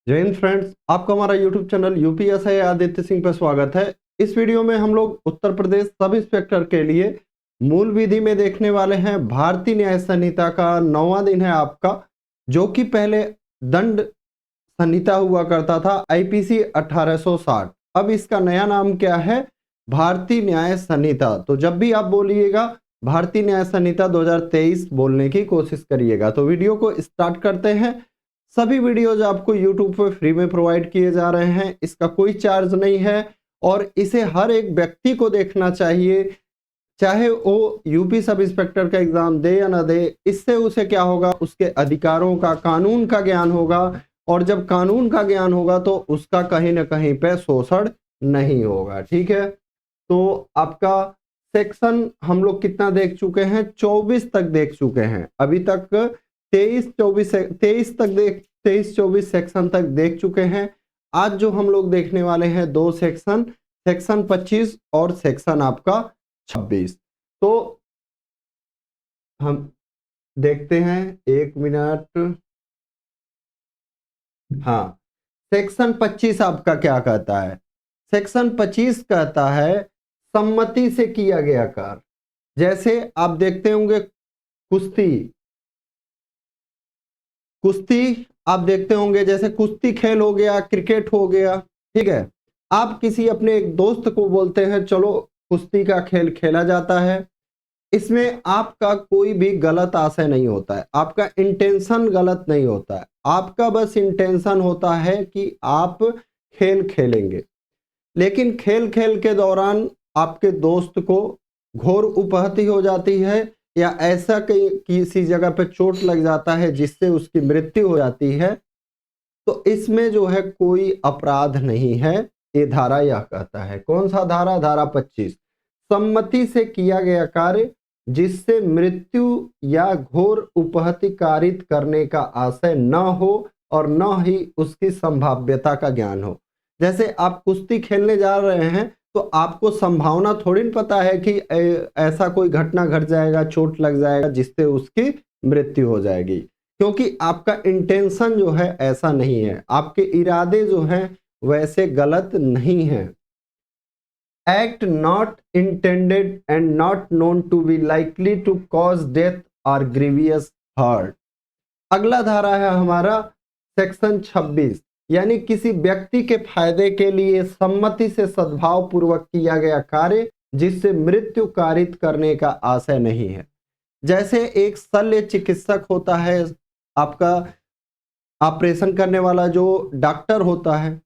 जय हिंद फ्रेंड्स, आपका हमारा YouTube channel UPSI Aditya Singh पर स्वागत है। इस वीडियो में हम लोग उत्तर प्रदेश सब इंस्पेक्टर के लिए मूल विधि में देखने वाले हैं। भारतीय न्याय संहिता का 9वां दिन है आपका, जो कि पहले दंड संहिता हुआ करता था आईपीसी 1860। अब इसका नया नाम क्या है? भारतीय न्याय संहिता। तो जब भी आप बोलिएगा भारतीय न्याय संहिता 2023 बोलने की कोशिश करिएगा। तो वीडियो को स्टार्ट करते हैं। सभी वीडियोज आपको यूट्यूब पर फ्री में प्रोवाइड किए जा रहे हैं, इसका कोई चार्ज नहीं है और इसे हर एक व्यक्ति को देखना चाहिए, चाहे वो यूपी सब इंस्पेक्टर का एग्जाम दे या ना दे। इससे उसे क्या होगा? उसके अधिकारों का, कानून का ज्ञान होगा और जब कानून का ज्ञान होगा तो उसका कहीं ना कहीं पे शोषण नहीं होगा। ठीक है, तो आपका सेक्शन हम लोग कितना देख चुके हैं? 24 तक देख चुके हैं। अभी तक 23-24 सेक्शन तक देख चुके हैं। आज जो हम लोग देखने वाले हैं दो सेक्शन, सेक्शन 25 और सेक्शन आपका 26। तो हम देखते हैं, एक मिनट। हाँ, सेक्शन 25 आपका क्या कहता है? सेक्शन 25 कहता है सम्मति से किया गया कार्य। जैसे आप देखते होंगे कुश्ती, कुश्ती आप देखते होंगे, जैसे कुश्ती खेल हो गया, क्रिकेट हो गया। ठीक है, आप किसी अपने एक दोस्त को बोलते हैं चलो कुश्ती का खेल खेला जाता है। इसमें आपका कोई भी गलत आशय नहीं होता है, आपका इंटेंशन गलत नहीं होता है। आपका बस इंटेंशन होता है कि आप खेल खेलेंगे, लेकिन खेल खेल के दौरान आपके दोस्त को घोर उपहति हो जाती है या ऐसा कहीं किसी जगह पे चोट लग जाता है जिससे उसकी मृत्यु हो जाती है, तो इसमें जो है कोई अपराध नहीं है। ये धारा यह कहता है। कौन सा धारा? धारा 25। सम्मति से किया गया कार्य जिससे मृत्यु या घोर उपहति कारित करने का आशय न हो और न ही उसकी संभाव्यता का ज्ञान हो। जैसे आप कुश्ती खेलने जा रहे हैं तो आपको संभावना थोड़ी न पता है कि ऐसा कोई घटना घट जाएगा, चोट लग जाएगा जिससे उसकी मृत्यु हो जाएगी, क्योंकि आपका इंटेंशन जो है ऐसा नहीं है, आपके इरादे जो हैं वैसे गलत नहीं है। Act not intended and not known to be likely to cause death or grievous hurt. अगला धारा है हमारा सेक्शन 26, यानी किसी व्यक्ति के फायदे के लिए सम्मति से सद्भाव पूर्वक किया गया कार्य जिससे मृत्यु कारित करने का आशय नहीं है। जैसे एक शल्य चिकित्सक होता है, आपका ऑपरेशन करने वाला जो डॉक्टर होता है,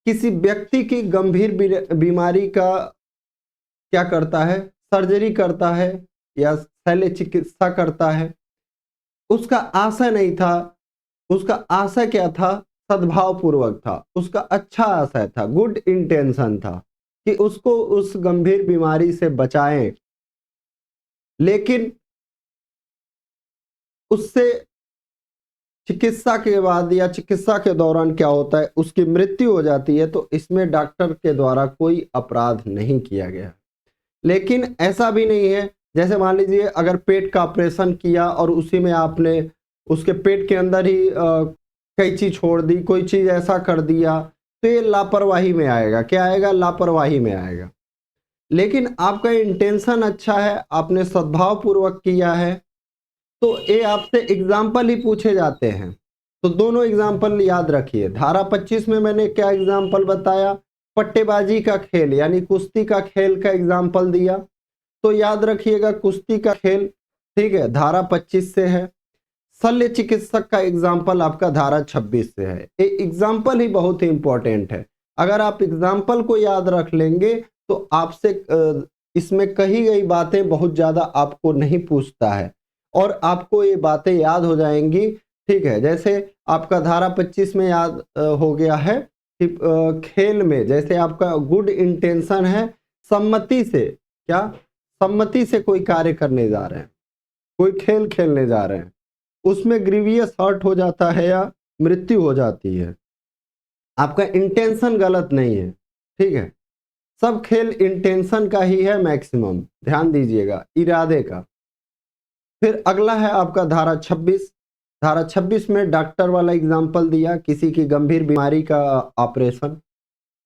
किसी व्यक्ति की गंभीर बीमारी का क्या करता है? सर्जरी करता है या शल्य चिकित्सा करता है। उसका आशय नहीं था, उसका आशय क्या था? सद्भाव पूर्वक था, उसका अच्छा आशय था, गुड इंटेंशन था कि उसको उस गंभीर बीमारी से बचाएं, लेकिन उससे चिकित्सा के बाद या चिकित्सा के दौरान क्या होता है? उसकी मृत्यु हो जाती है। तो इसमें डॉक्टर के द्वारा कोई अपराध नहीं किया गया। लेकिन ऐसा भी नहीं है, जैसे मान लीजिए अगर पेट का ऑपरेशन किया और उसी में आपने उसके पेट के अंदर ही कैंची छोड़ दी, कोई चीज ऐसा कर दिया, तो ये लापरवाही में आएगा। क्या आएगा? लापरवाही में आएगा। लेकिन आपका इंटेंशन अच्छा है, आपने सद्भाव पूर्वक किया है, तो ये आपसे एग्जाम्पल ही पूछे जाते हैं। तो दोनों एग्जाम्पल याद रखिए। धारा 25 में मैंने क्या एग्जाम्पल बताया? पट्टेबाजी का खेल यानी कुश्ती का खेल का एग्जाम्पल दिया, तो याद रखिएगा कुश्ती का खेल, ठीक है, धारा 25 से है। शल्य चिकित्सक का एग्जाम्पल आपका धारा 26 से है। ये एग्जाम्पल ही बहुत ही इंपॉर्टेंट है। अगर आप एग्जाम्पल को याद रख लेंगे तो आपसे इसमें कही गई बातें बहुत ज्यादा आपको नहीं पूछता है और आपको ये बातें याद हो जाएंगी। ठीक है, जैसे आपका धारा 25 में याद हो गया है कि खेल में जैसे आपका गुड इंटेंशन है, सम्मति से, क्या सम्मति से कोई कार्य करने जा रहे हैं, कोई खेल खेलने जा रहे हैं, उसमें ग्रीवियस हर्ट हो जाता है या मृत्यु हो जाती है, आपका इंटेंशन गलत नहीं है। ठीक है, सब खेल इंटेंशन का ही है, मैक्सिमम ध्यान दीजिएगा, इरादे का। फिर अगला है आपका धारा 26। धारा 26 में डॉक्टर वाला एग्जाम्पल दिया, किसी की गंभीर बीमारी का ऑपरेशन।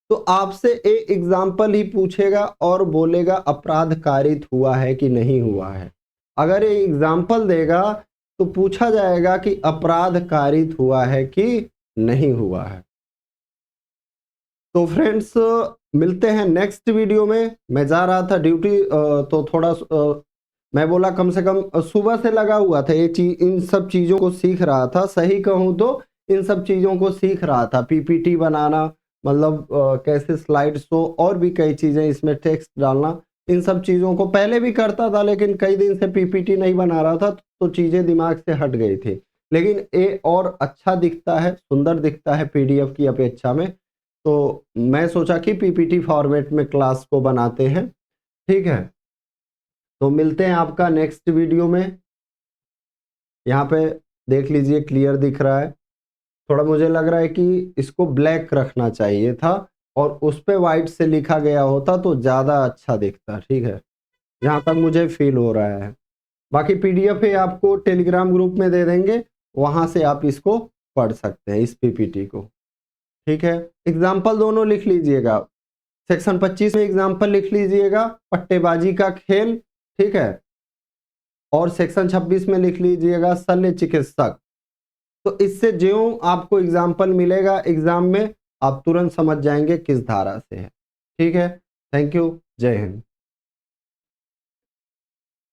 तो आपसे एक एग्जाम्पल ही पूछेगा और बोलेगा अपराध कारित हुआ है कि नहीं हुआ है। अगर ये एग्जाम्पल देगा तो पूछा जाएगा कि अपराध कारित हुआ है कि नहीं हुआ है। तो फ्रेंड्स, मिलते हैं नेक्स्ट वीडियो में। मैं जा रहा था ड्यूटी, तो थोड़ा मैं बोला कम से कम सुबह से लगा हुआ था ये चीज, इन सब चीज़ों को सीख रहा था। सही कहूँ तो इन सब चीज़ों को सीख रहा था, पीपीटी बनाना, मतलब कैसे स्लाइड शो और भी कई चीज़ें, इसमें टेक्स्ट डालना, इन सब चीज़ों को पहले भी करता था, लेकिन कई दिन से पीपीटी नहीं बना रहा था तो चीज़ें दिमाग से हट गई थी। लेकिन ये और अच्छा दिखता है, सुंदर दिखता है पीडीएफ की अपेक्षा में। तो मैं सोचा कि पीपीटी फॉर्मेट में क्लास को बनाते हैं। ठीक है, तो मिलते हैं आपका नेक्स्ट वीडियो में। यहाँ पे देख लीजिए क्लियर दिख रहा है। थोड़ा मुझे लग रहा है कि इसको ब्लैक रखना चाहिए था और उस पे व्हाइट से लिखा गया होता तो ज़्यादा अच्छा दिखता। ठीक है, जहाँ तक मुझे फील हो रहा है। बाकी पीडीएफ है आपको टेलीग्राम ग्रुप में दे देंगे, वहाँ से आप इसको पढ़ सकते हैं, इस पीपीटी को। ठीक है, एग्जाम्पल दोनों लिख लीजिएगा। सेक्शन 25 में एग्जाम्पल लिख लीजिएगा, पट्टेबाजी का खेल। ठीक है, और सेक्शन 26 में लिख लीजिएगा शल्य चिकित्सक। तो इससे ज्यों आपको एग्जाम्पल मिलेगा एग्जाम में, आप तुरंत समझ जाएंगे किस धारा से है। ठीक है, थैंक यू, जय हिंद।